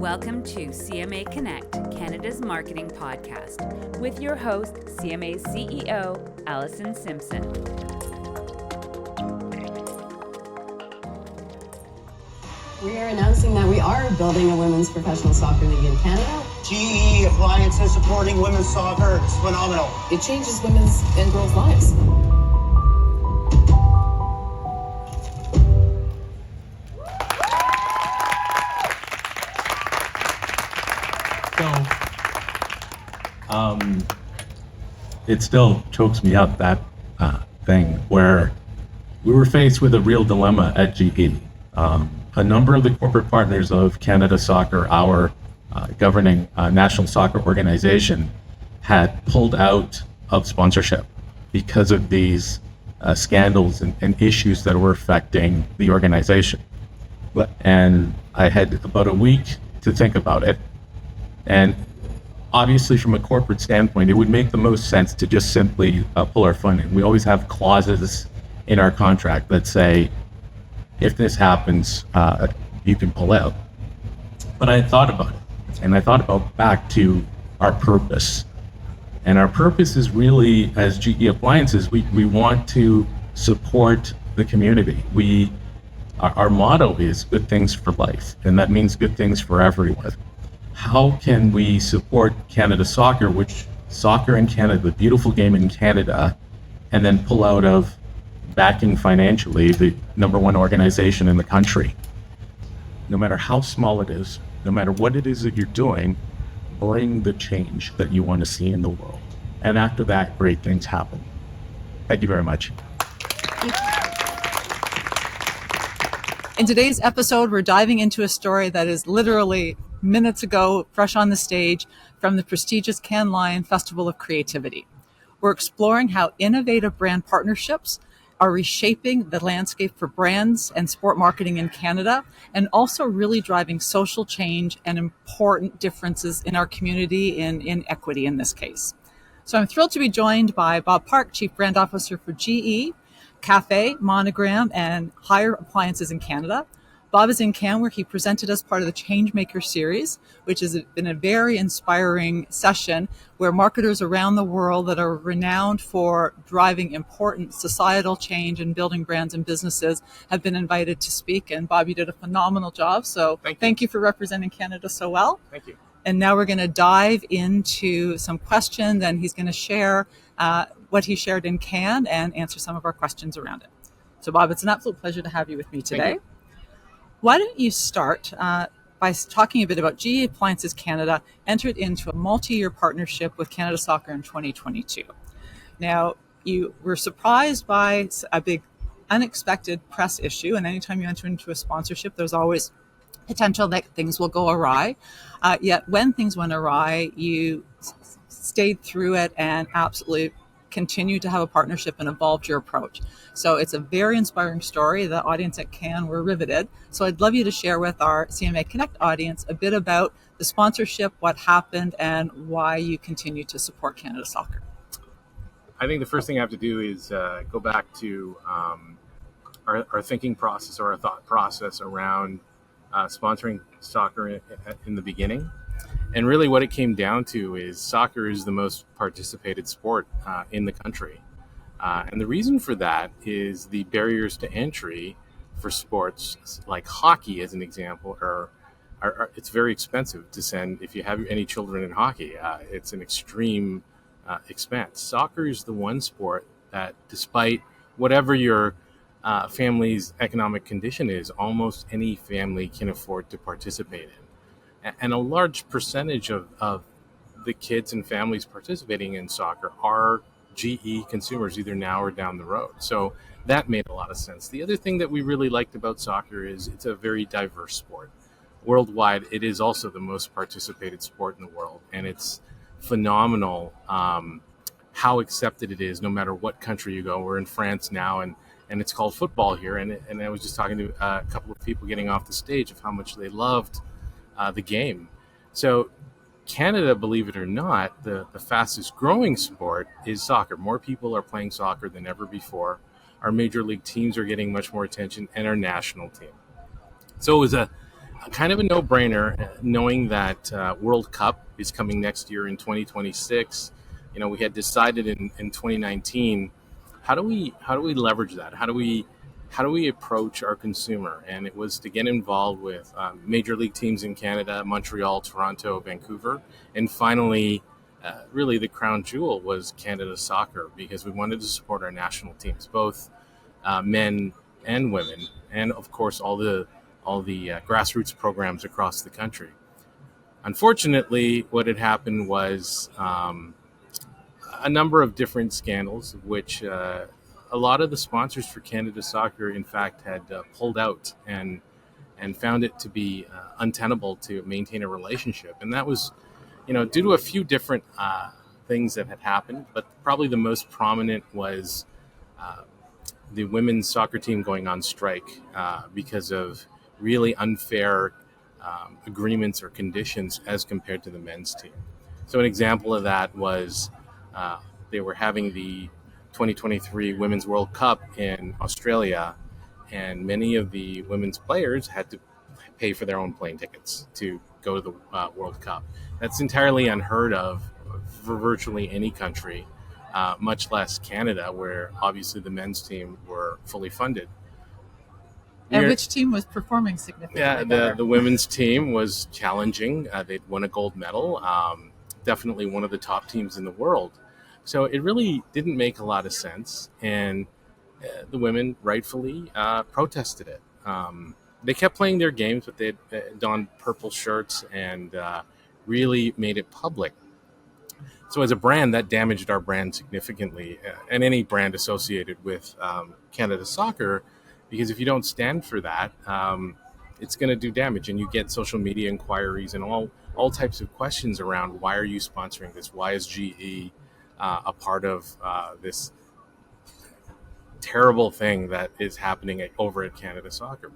Welcome to CMA Connect, Canada's marketing podcast, with your host, CMA CEO, Allison Simpson. We are announcing that we are building a women's professional soccer league in Canada. GE Appliances supporting women's soccer. It's phenomenal. It changes women's and girls' lives. It still chokes me up, that thing where we were faced with a real dilemma at GE. A number of the corporate partners of Canada Soccer, our governing national soccer organization, had pulled out of sponsorship because of these scandals and issues that were affecting the organization. And I had about a week to think about it. And obviously, from a corporate standpoint, it would make the most sense to just simply pull our funding. We always have clauses in our contract that say, if this happens, you can pull out. But I thought about it, and I thought about back to our purpose. And our purpose is really, as GE Appliances, we want to support the community. Our motto is good things for life, and that means good things for everyone. How can we support Canada Soccer, which soccer in Canada, the beautiful game in Canada, and then pull out of backing financially the number one organization in the country? No matter how small it is, no matter what it is that you're doing, bring the change that you want to see in the world. And after that, great things happen. Thank you very much. In today's episode, we're diving into a story that is literally minutes ago, fresh on the stage from the prestigious Cannes Lion Festival of Creativity. We're exploring how innovative brand partnerships are reshaping the landscape for brands and sport marketing in Canada, and also really driving social change and important differences in our community in equity in this case. So I'm thrilled to be joined by Bob Park, Chief Brand Officer for GE, Cafe, Monogram, and Hire Appliances in Canada. Bob is in Cannes, where he presented as part of the Changemaker series, which has been a very inspiring session where marketers around the world that are renowned for driving important societal change and building brands and businesses have been invited to speak. And Bob, you did a phenomenal job. So thank you for representing Canada so well. Thank you. And now we're going to dive into some questions, and he's going to share what he shared in Cannes and answer some of our questions around it. So Bob, it's an absolute pleasure to have you with me today. Why don't you start by talking a bit about GE Appliances Canada entered into a multi-year partnership with Canada Soccer in 2022. Now, you were surprised by a big unexpected press issue, and anytime you enter into a sponsorship, there's always potential that things will go awry. Yet when things went awry, you stayed through it and absolutely continue to have a partnership and evolved your approach. So it's a very inspiring story. The audience at Cannes were riveted. So I'd love you to share with our CMA Connect audience a bit about the sponsorship, what happened, and why you continue to support Canada Soccer. I think the first thing I have to do is go back to our thinking process or our thought process around sponsoring soccer in the beginning. And really what it came down to is soccer is the most participated sport in the country. And the reason for that is the barriers to entry for sports like hockey, as an example, are it's very expensive to send. If you have any children in hockey, it's an extreme expense. Soccer is the one sport that, despite whatever your family's economic condition is, almost any family can afford to participate in. And a large percentage of the kids and families participating in soccer are GE consumers, either now or down the road. So that made a lot of sense. The other thing that we really liked about soccer is it's a very diverse sport. Worldwide, it is also the most participated sport in the world. And it's phenomenal how accepted it is no matter what country you go. We're in France now, and it's called football here. And I was just talking to a couple of people getting off the stage of how much they loved the game. So Canada, believe it or not, the fastest growing sport is soccer. More people are playing soccer than ever before. Our major league teams are getting much more attention, and our national team. So it was a kind of a no-brainer, knowing that World Cup is coming next year in 2026. We had decided in 2019, how do we leverage that? How do we approach our consumer? And it was to get involved with major league teams in Canada, Montreal, Toronto, Vancouver, and finally, really the crown jewel was Canada Soccer, because we wanted to support our national teams, both men and women, and of course all the grassroots programs across the country. Unfortunately, what had happened was a number of different scandals, of which a lot of the sponsors for Canada Soccer, in fact, had pulled out and found it to be untenable to maintain a relationship. And that was, due to a few different things that had happened, but probably the most prominent was the women's soccer team going on strike because of really unfair agreements or conditions as compared to the men's team. So an example of that was they were having the 2023 Women's World Cup in Australia, and many of the women's players had to pay for their own plane tickets to go to the World Cup. That's entirely unheard of for virtually any country, much less Canada, where obviously the men's team were fully funded. And which team was performing significantly better? The women's team was challenging. They'd won a gold medal, definitely one of the top teams in the world. So it really didn't make a lot of sense, and the women rightfully protested it. They kept playing their games, but they donned purple shirts and really made it public. So as a brand, that damaged our brand significantly, and any brand associated with Canada Soccer, because if you don't stand for that, it's going to do damage, and you get social media inquiries and all types of questions around, why are you sponsoring this? Why is GE a part of this terrible thing that is happening over at Canada Soccer?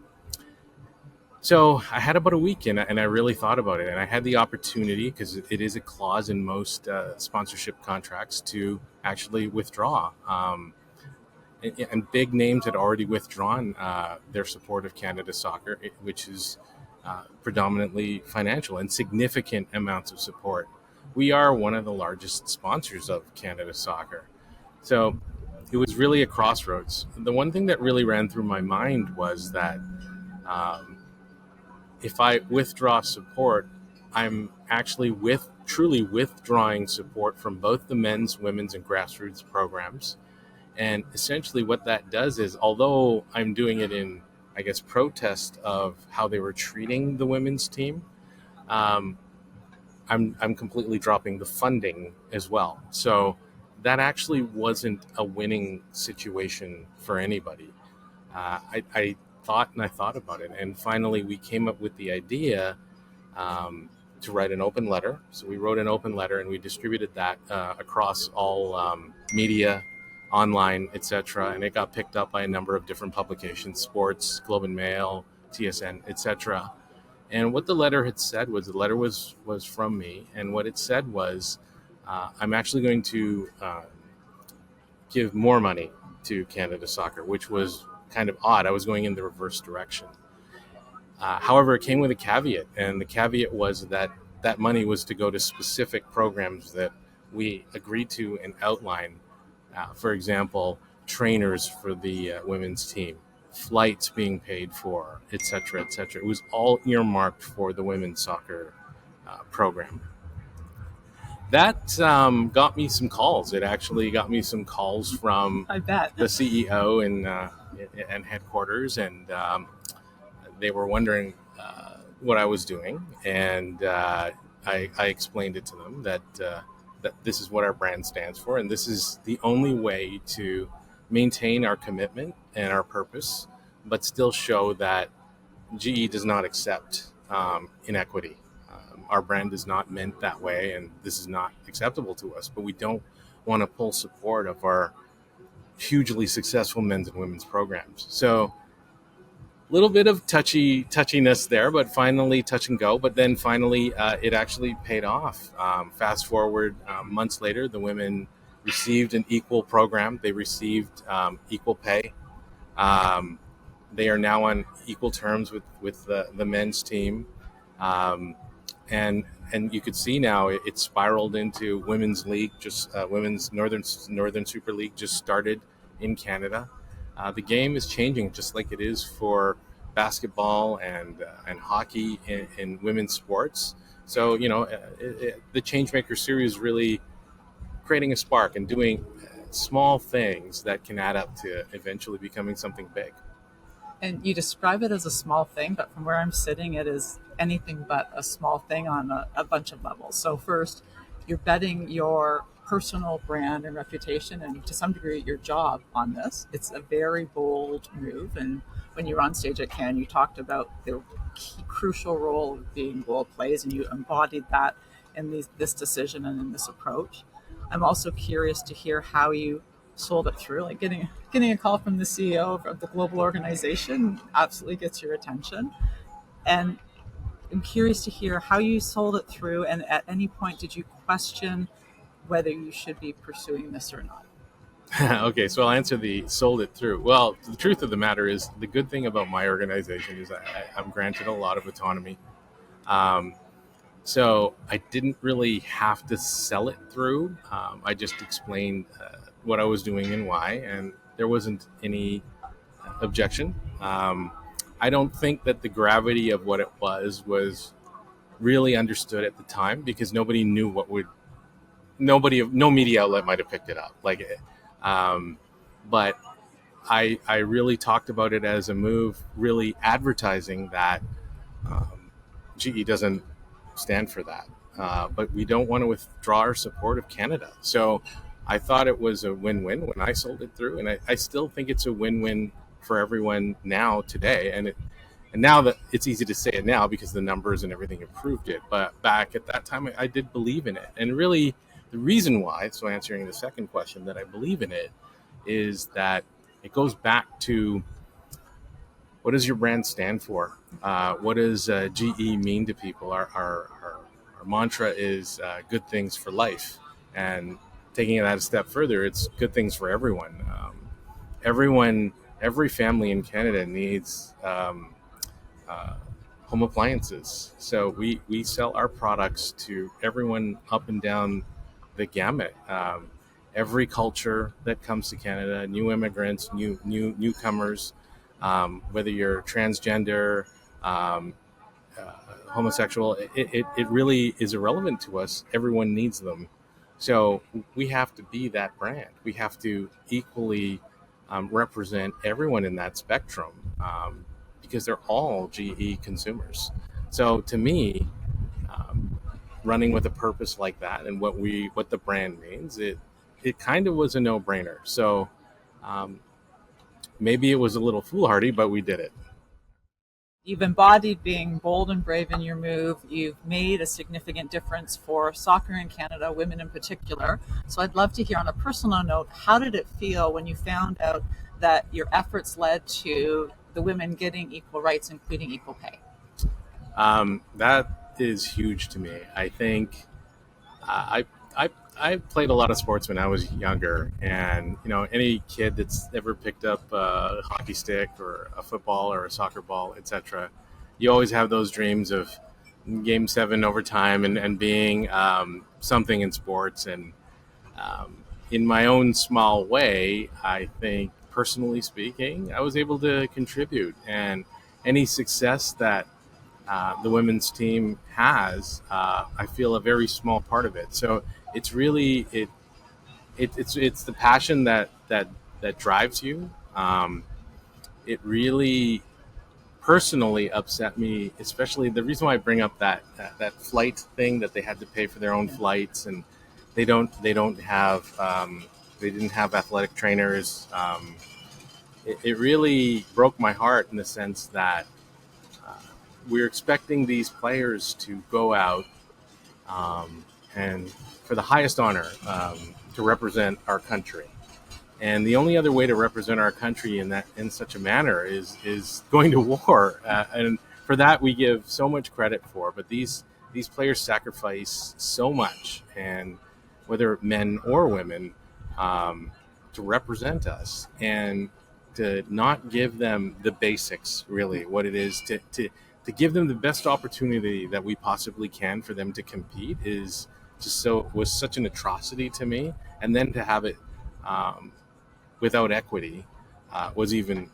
So I had about a week, and I really thought about it, and I had the opportunity, because it is a clause in most sponsorship contracts, to actually withdraw. And big names had already withdrawn their support of Canada Soccer, which is predominantly financial and significant amounts of support. We are one of the largest sponsors of Canada Soccer. So it was really a crossroads. The one thing that really ran through my mind was that if I withdraw support, I'm actually truly withdrawing support from both the men's, women's, and grassroots programs. And essentially what that does is, although I'm doing it in, I guess, protest of how they were treating the women's team, I'm completely dropping the funding as well. So that actually wasn't a winning situation for anybody. I thought about it, and finally we came up with the idea to write an open letter. So we wrote an open letter, and we distributed that across all media, online, etc., and it got picked up by a number of different publications: Sports, Globe and Mail, TSN, etc. And what the letter had said was, the letter was from me, and what it said was, I'm actually going to give more money to Canada Soccer, which was kind of odd. I was going in the reverse direction. However, it came with a caveat, and the caveat was that that money was to go to specific programs that we agreed to and outlined. For example, trainers for the women's team, flights being paid for, etc., etc. It was all earmarked for the women's soccer program. That got me some calls. It actually got me some calls from the CEO and headquarters, and they were wondering what I was doing, and I explained it to them that this is what our brand stands for, and this is the only way to maintain our commitment and our purpose, but still show that GE does not accept inequity. Our brand is not meant that way, and this is not acceptable to us, but we don't want to pull support of our hugely successful men's and women's programs. So a little bit of touchiness there, but finally touch and go. But then finally, it actually paid off. Fast forward months later, the women received an equal program. They received equal pay. They are now on equal terms with the men's team. Um, and you could see now it spiraled into women's league. Just women's Northern Super League just started in Canada. The game is changing, just like it is for basketball and hockey in women's sports. So the Changemaker series really creating a spark and doing small things that can add up to eventually becoming something big. And you describe it as a small thing, but from where I'm sitting, it is anything but a small thing on a bunch of levels. So first, you're betting your personal brand and reputation, and to some degree your job on this. It's a very bold move. And when you were on stage at Cannes, you talked about the crucial role being bold plays, and you embodied that in this decision and in this approach. I'm also curious to hear how you sold it through. Like getting a call from the CEO of the global organization absolutely gets your attention. And I'm curious to hear how you sold it through, and at any point did you question whether you should be pursuing this or not? Okay, so I'll answer the sold it through. Well, the truth of the matter is, the good thing about my organization is I'm granted a lot of autonomy. So I didn't really have to sell it through. I just explained what I was doing and why, and there wasn't any objection. I don't think that the gravity of what it was really understood at the time, because nobody knew no media outlet might have picked it up. But I really talked about it as a move, really advertising that GE doesn't stand for that. But we don't want to withdraw our support of Canada. So I thought it was a win-win when I sold it through, and I still think it's a win-win for everyone now today. And now that it's easy to say it now because the numbers and everything have proved it. But back at that time, I did believe in it. And really, the reason why, so answering the second question, that I believe in it is that it goes back to, what does your brand stand for? What does GE mean to people? Our mantra is good things for life. And taking that a step further, it's good things for everyone. Every family in Canada needs home appliances. So we sell our products to everyone up and down the gamut. Every culture that comes to Canada, new immigrants, newcomers, whether you're transgender, homosexual, it really is irrelevant to us. Everyone needs them. So we have to be that brand. We have to equally represent everyone in that spectrum, because they're all GE consumers. So to me, running with a purpose like that and what the brand means, it kind of was a no-brainer. So maybe it was a little foolhardy, but we did it. You've embodied being bold and brave in your move. You've made a significant difference for soccer in Canada, women in particular. So I'd love to hear, on a personal note, how did it feel when you found out that your efforts led to the women getting equal rights, including equal pay? That is huge to me. I think I played a lot of sports when I was younger, and any kid that's ever picked up a hockey stick or a football or a soccer ball, etc., you always have those dreams of Game 7 overtime and being something in sports. And in my own small way, I think, personally speaking, I was able to contribute, and any success that the women's team has, I feel a very small part of it. So it's really it's the passion that drives you. It really personally upset me, especially the reason why I bring up that flight thing, that they had to pay for their own flights, and they didn't have athletic trainers. It really broke my heart, in the sense that we're expecting these players to go out and for the highest honor, to represent our country. And the only other way to represent our country in such a manner is going to war. And for that, we give so much credit for. But these players sacrifice so much, and whether men or women, to represent us. And to not give them the basics, really, what it is to give them the best opportunity that we possibly can for them to compete is just was such an atrocity to me. And then to have it without equity was even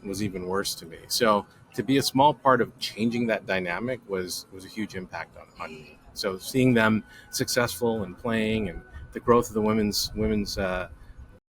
worse to me. So to be a small part of changing that dynamic was a huge impact on me. So seeing them successful and playing, and the growth of the women's